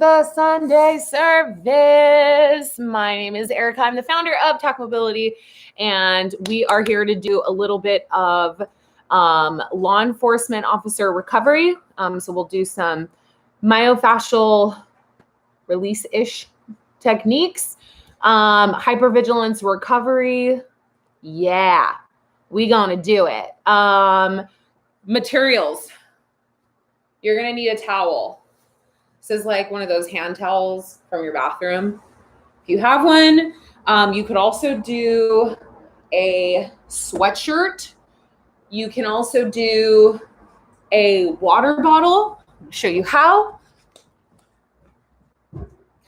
the Sunday service. My name is Erica. I'm the founder of Talk Mobility, and we are here to do a little bit of law enforcement officer recovery. So we'll do some myofascial release-ish techniques, hypervigilance recovery. Yeah, we gonna do it. Materials. You're gonna need a towel. This is like one of those hand towels from your bathroom. If you have one, you could also do a sweatshirt. You can also do a water bottle. I'll show you how.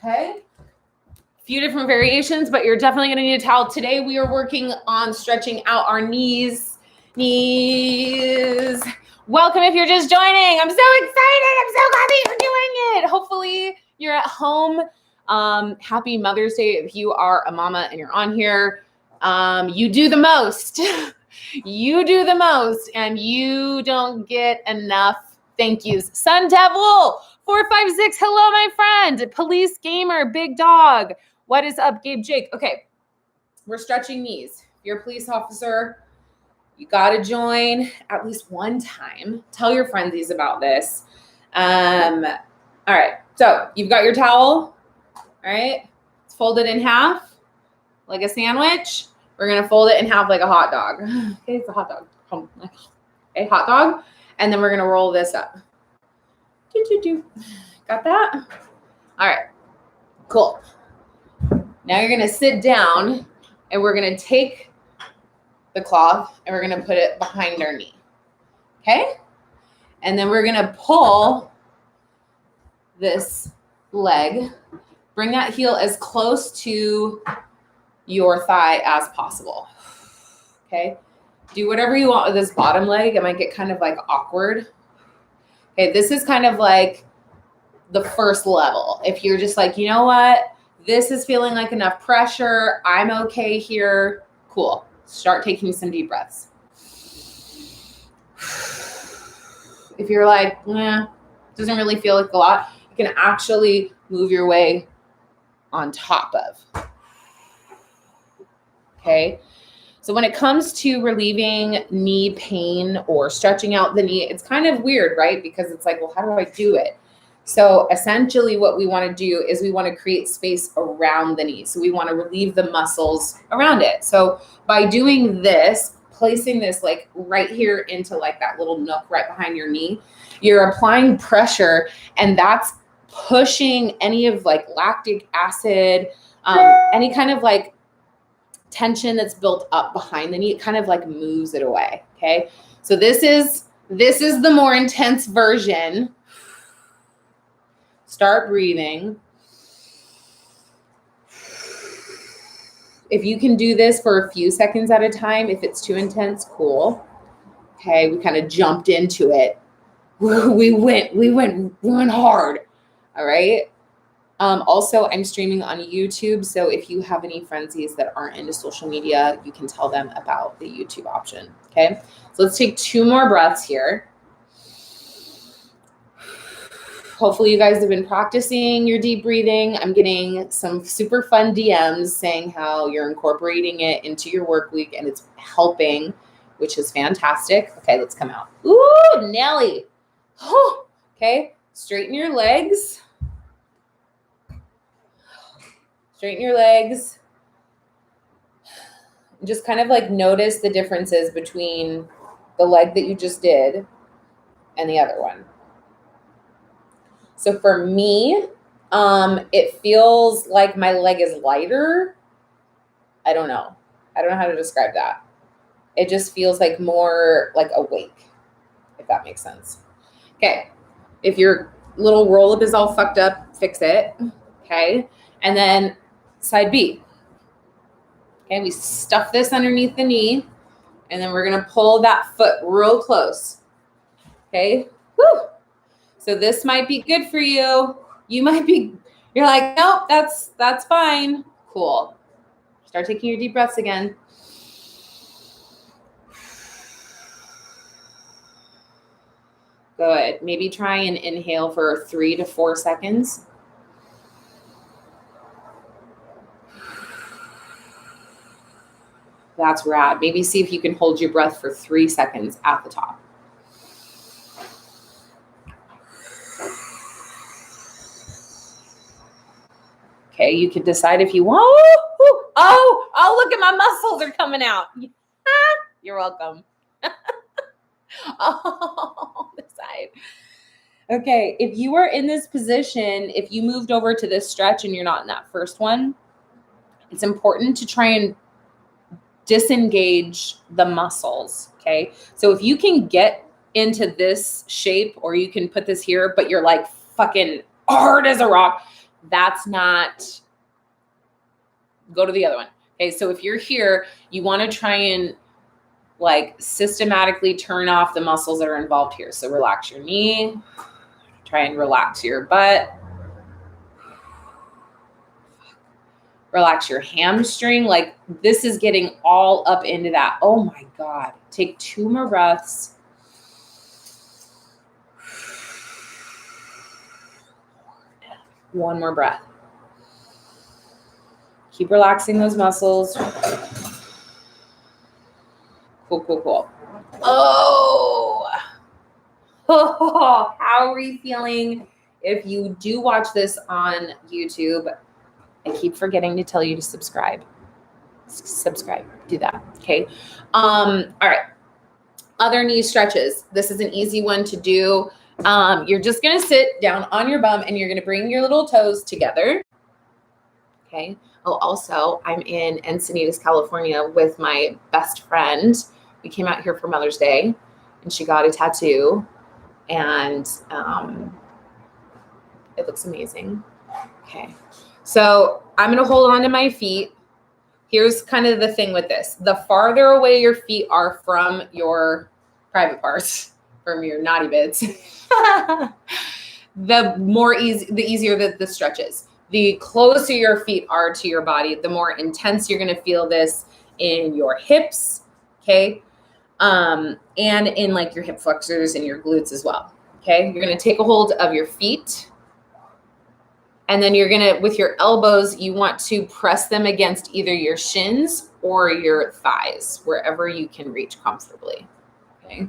Okay. A few different variations, but you're definitely gonna need a towel. Today we are working on stretching out our knees. Welcome if you're just joining. I'm so excited. I'm so glad that you're doing it. Hopefully you're at home. Happy Mother's Day if you are a mama and you're on here. You do the most. You do the most and you don't get enough thank yous. Sun Devil 456. Hello, my friend. Police Gamer, Big Dog. What is up, Gabe Jake? Okay, we're stretching knees. If you're a police officer, you got to join at least one time. Tell your friendies about this. All right. So you've got your towel. All right. It's folded in half like a sandwich. We're going to fold it in half like a hot dog. Okay. It's a hot dog. A hot dog. And then we're going to roll this up. Got that? All right. Cool. Now you're going to sit down and we're going to take the cloth and we're going to put it behind our knee. Okay. And then we're going to pull this leg, bring that heel as close to your thigh as possible. Okay. Do whatever you want with this bottom leg. It might get kind of like awkward. Okay. This is kind of like the first level. If you're just like, you know what, this is feeling like enough pressure. I'm okay here. Cool. Start taking some deep breaths. If you're like, doesn't really feel like a lot, you can actually move your way on top of. Okay. So when it comes to relieving knee pain or stretching out the knee, it's kind of weird, right? Because it's like, well, how do I do it? So essentially what we want to do is we want to create space around the knee. So we want to relieve the muscles around it. So by doing this, placing this like right here into like that little nook right behind your knee, you're applying pressure and that's pushing any of like lactic acid, any kind of like tension that's built up behind the knee. It kind of like moves it away. Okay. So this is the more intense version. Start breathing. If you can do this for a few seconds at a time, if it's too intense, cool. Okay, we kind of jumped into it. We went hard. All right. Also, I'm streaming on YouTube, so if you have any frenzies that aren't into social media, you can tell them about the YouTube option. Okay, so let's take 2 more breaths here. Hopefully you guys have been practicing your deep breathing. I'm getting some super fun DMs saying how you're incorporating it into your work week and it's helping, which is fantastic. Okay, let's come out. Ooh, Nelly. Okay, straighten your legs. Straighten your legs. Just kind of like notice the differences between the leg that you just did and the other one. So for me, it feels like my leg is lighter. I don't know how to describe that. It just feels like more like awake, if that makes sense. Okay. If your little roll up is all fucked up, fix it. Okay. And then side B. Okay. We stuff this underneath the knee and then we're going to pull that foot real close. Okay. Woo. So this might be good for you. You're like, nope, that's fine. Cool. Start taking your deep breaths again. Good. Maybe try and inhale for 3 to 4 seconds. That's rad. Maybe see if you can hold your breath for 3 seconds at the top. Okay, you can decide if you want. Oh, look at my muscles are coming out. You're welcome. Oh, the side. Okay, if you are in this position, if you moved over to this stretch and you're not in that first one, it's important to try and disengage the muscles, okay? So if you can get into this shape, or you can put this here, but you're like fucking hard as a rock, that's not, go to the other one. Okay, so if you're here, you want to try and like systematically turn off the muscles that are involved here. So relax your knee, try and relax your butt, relax your hamstring. Like this is getting all up into that. Oh my God. Take 2 more breaths. One more breath. Keep relaxing those muscles. Cool. Oh, how are we feeling? If you do watch this on YouTube, I keep forgetting to tell you to subscribe. Subscribe, do that. Okay. All right. Other knee stretches. This is an easy one to do. You're just going to sit down on your bum and you're going to bring your little toes together. Okay. Oh, also, I'm in Encinitas, California with my best friend. We came out here for Mother's Day and she got a tattoo, and it looks amazing. Okay. So I'm going to hold on to my feet. Here's kind of the thing with this. The farther away your feet are from your private parts, from your naughty bits, the easier the stretch is. The closer your feet are to your body, the more intense you're going to feel this in your hips, okay? And in like your hip flexors and your glutes as well, okay? You're going to take a hold of your feet, and then you're going to, with your elbows, you want to press them against either your shins or your thighs, wherever you can reach comfortably, okay?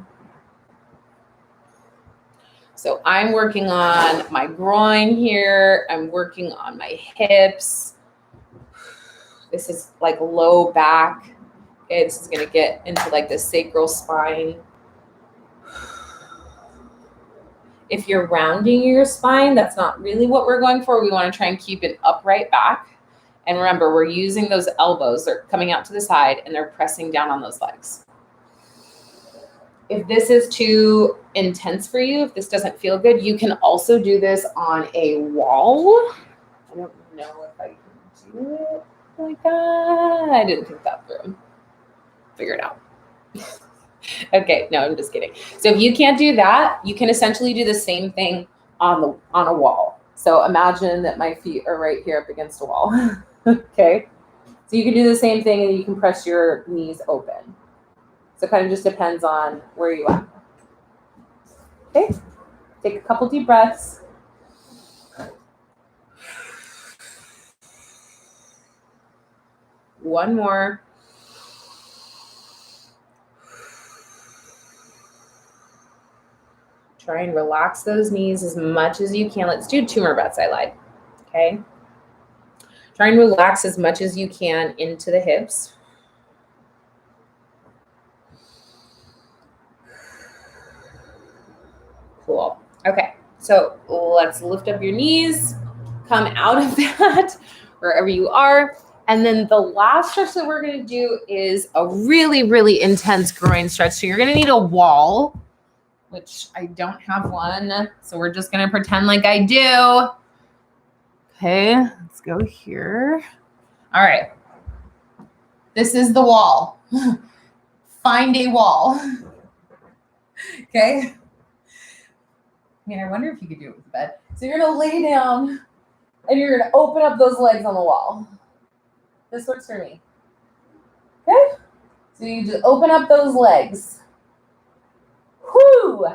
So I'm working on my groin here. I'm working on my hips. This is like low back. Okay, this is going to get into like the sacral spine. If you're rounding your spine, that's not really what we're going for. We want to try and keep an upright back. And remember, we're using those elbows. They're coming out to the side and they're pressing down on those legs. If this is too intense for you, if this doesn't feel good, you can also do this on a wall. I don't know if I can do it like that. I didn't think that through. Figure it out. Okay, no, I'm just kidding. So if you can't do that, you can essentially do the same thing on a wall. So imagine that my feet are right here up against a wall. Okay, so you can do the same thing and you can press your knees open. So it kind of just depends on where you are. Okay, take a couple deep breaths. One more. Try and relax those knees as much as you can. Let's do 2 more breaths. I lied. Okay. Try and relax as much as you can into the hips. Cool. Okay. So let's lift up your knees. Come out of that wherever you are. And then the last stretch that we're going to do is a really, really intense groin stretch. So you're going to need a wall, which I don't have one. So we're just going to pretend like I do. Okay, let's go here. All right. This is the wall. Find a wall. Okay. I mean, I wonder if you could do it with the bed. So you're going to lay down and you're going to open up those legs on the wall. This works for me. Okay. So you just open up those legs. Whoo!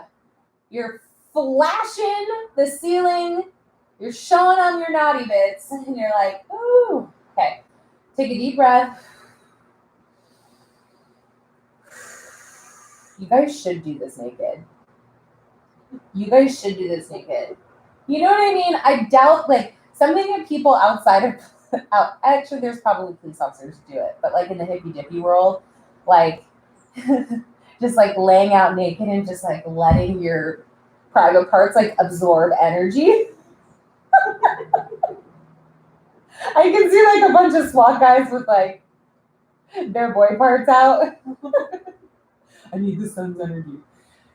You're flashing the ceiling. You're showing them your naughty bits. And you're like, ooh. Okay. Take a deep breath. You guys should do this naked. You guys should do this naked. You know what I mean? I doubt, like, something that people outside of, actually, there's probably police officers who do it, but like in the hippy dippy world, like, just like laying out naked and just like letting your private parts like absorb energy. I can see like a bunch of SWAT guys with like their boy parts out. I need the sun's energy.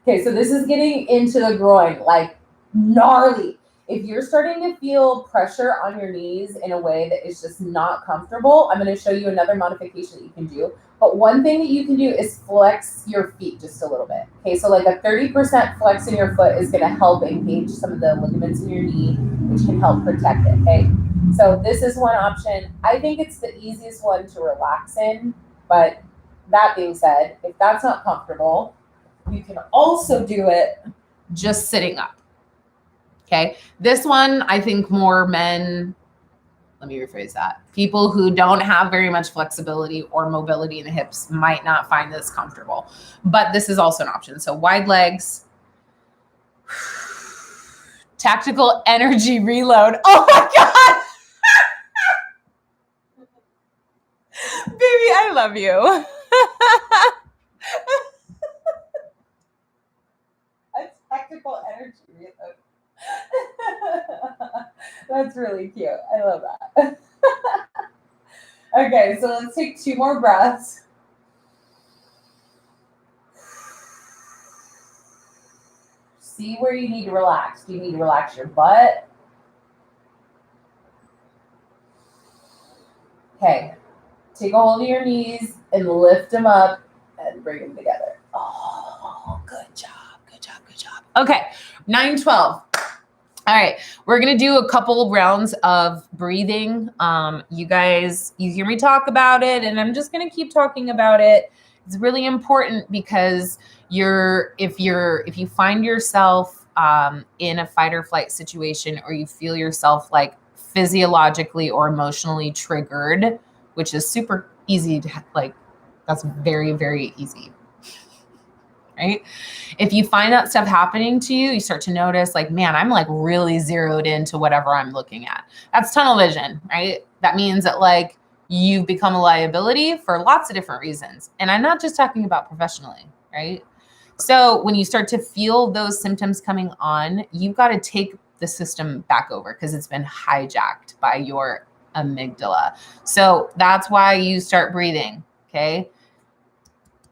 Okay, so this is getting into the groin, like gnarly. If you're starting to feel pressure on your knees in a way that is just not comfortable, I'm going to show you another modification that you can do. But one thing that you can do is flex your feet just a little bit. Okay, so like a 30% flex in your foot is going to help engage some of the ligaments in your knee, which can help protect it. Okay, so this is one option. I think it's the easiest one to relax in. But that being said, if that's not comfortable, you can also do it just sitting up. Okay, this one, I think more men, let me rephrase that. People who don't have very much flexibility or mobility in the hips might not find this comfortable, but this is also an option. So wide legs, tactical energy reload. Oh my God. Baby, I love you. A tactical energy reload. That's really cute. I love that. Okay, so let's take 2 more breaths. See where you need to relax. Do you need to relax your butt? Okay, take a hold of your knees and lift them up and bring them together. Oh, good job, good job, good job. Okay, 9-12. All right, we're gonna do a couple rounds of breathing. You guys, you hear me talk about it, and I'm just gonna keep talking about it. It's really important because if you find yourself in a fight or flight situation, or you feel yourself like physiologically or emotionally triggered, which is super easy to like, that's very, very easy. Right? If you find that stuff happening to you, you start to notice like, man, I'm like really zeroed into whatever I'm looking at. That's tunnel vision, right? That means that like you've become a liability for lots of different reasons. And I'm not just talking about professionally, right? So when you start to feel those symptoms coming on, you've got to take the system back over because it's been hijacked by your amygdala. So that's why you start breathing, okay?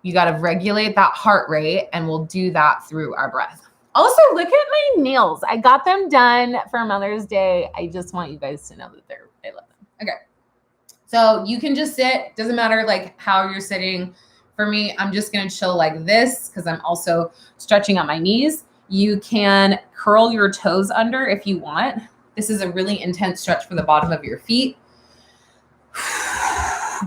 You got to regulate that heart rate, and we'll do that through our breath. Also, look at my nails. I got them done for Mother's Day. I just want you guys to know that I love them. Okay. So you can just sit. Doesn't matter like how you're sitting. For me, I'm just going to chill like this because I'm also stretching out my knees. You can curl your toes under if you want. This is a really intense stretch for the bottom of your feet.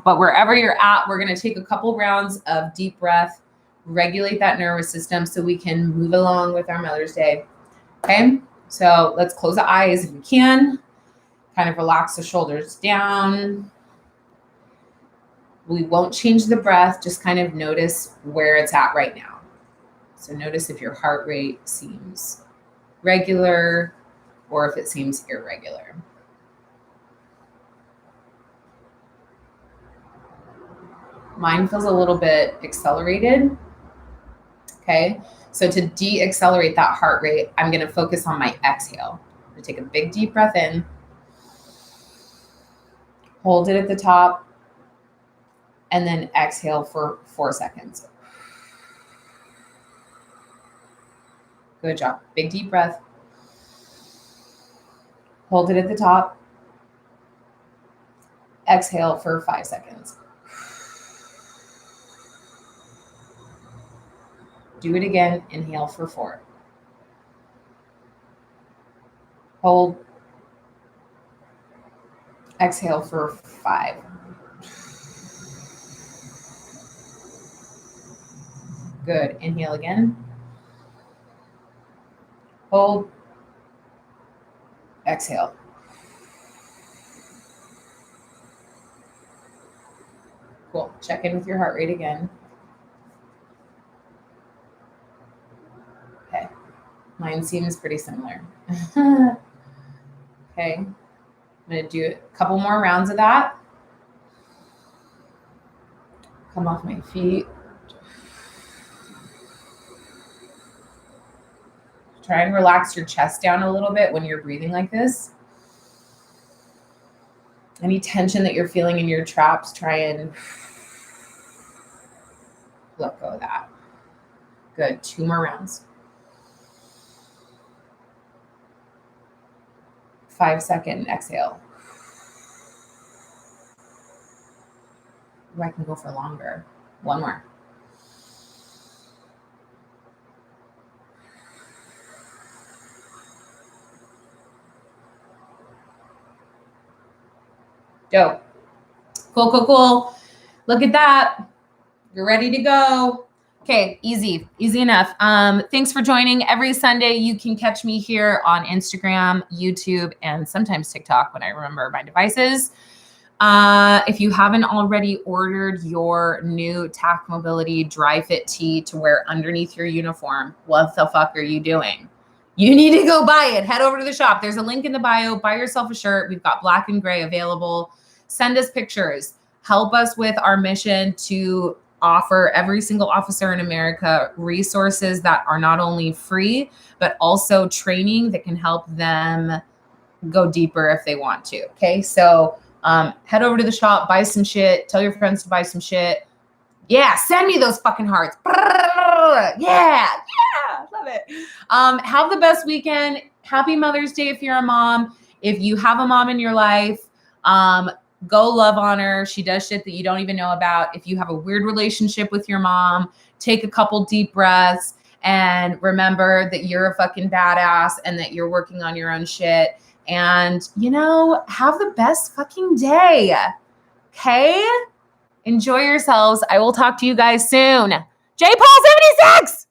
But wherever you're at, we're going to take a couple rounds of deep breath, regulate that nervous system so we can move along with our Mother's Day. Okay, so let's close the eyes if you can. Kind of relax the shoulders down. We won't change the breath, just kind of notice where it's at right now. So notice if your heart rate seems regular or if it seems irregular. Mine feels a little bit accelerated. Okay, so to de-accelerate that heart rate, I'm going to focus on my exhale. I'm going to take a big deep breath in, hold it at the top, and then exhale for 4 seconds. Good job. Big deep breath. Hold it at the top. Exhale for 5 seconds. Do it again. Inhale for 4. Hold. Exhale for 5. Good. Inhale again. Hold. Exhale. Cool. Check in with your heart rate again. Mine seems pretty similar. Okay. I'm going to do a couple more rounds of that. Come off my feet. Try and relax your chest down a little bit when you're breathing like this. Any tension that you're feeling in your traps, try and let go of that. Good. 2 more rounds. 5-second exhale. Ooh, I can go for longer. 1 more. Dope. Cool, cool, cool. Look at that. You're ready to go. Okay, easy enough. Thanks for joining. Every Sunday, you can catch me here on Instagram, YouTube, and sometimes TikTok when I remember my devices. If you haven't already ordered your new TAC Mobility Dry Fit tee to wear underneath your uniform, what the fuck are you doing? You need to go buy it. Head over to the shop. There's a link in the bio. Buy yourself a shirt. We've got black and gray available. Send us pictures. Help us with our mission to offer every single officer in America resources that are not only free, but also training that can help them go deeper if they want to. Okay. So head over to the shop, buy some shit, tell your friends to buy some shit. Yeah. Send me those fucking hearts. Yeah. Love it. Have the best weekend. Happy Mother's Day if you're a mom. If you have a mom in your life, go love on her. She does shit that you don't even know about. If you have a weird relationship with your mom, take a couple deep breaths and remember that you're a fucking badass and that you're working on your own shit. And, have the best fucking day. Okay? Enjoy yourselves. I will talk to you guys soon. J Paul 76!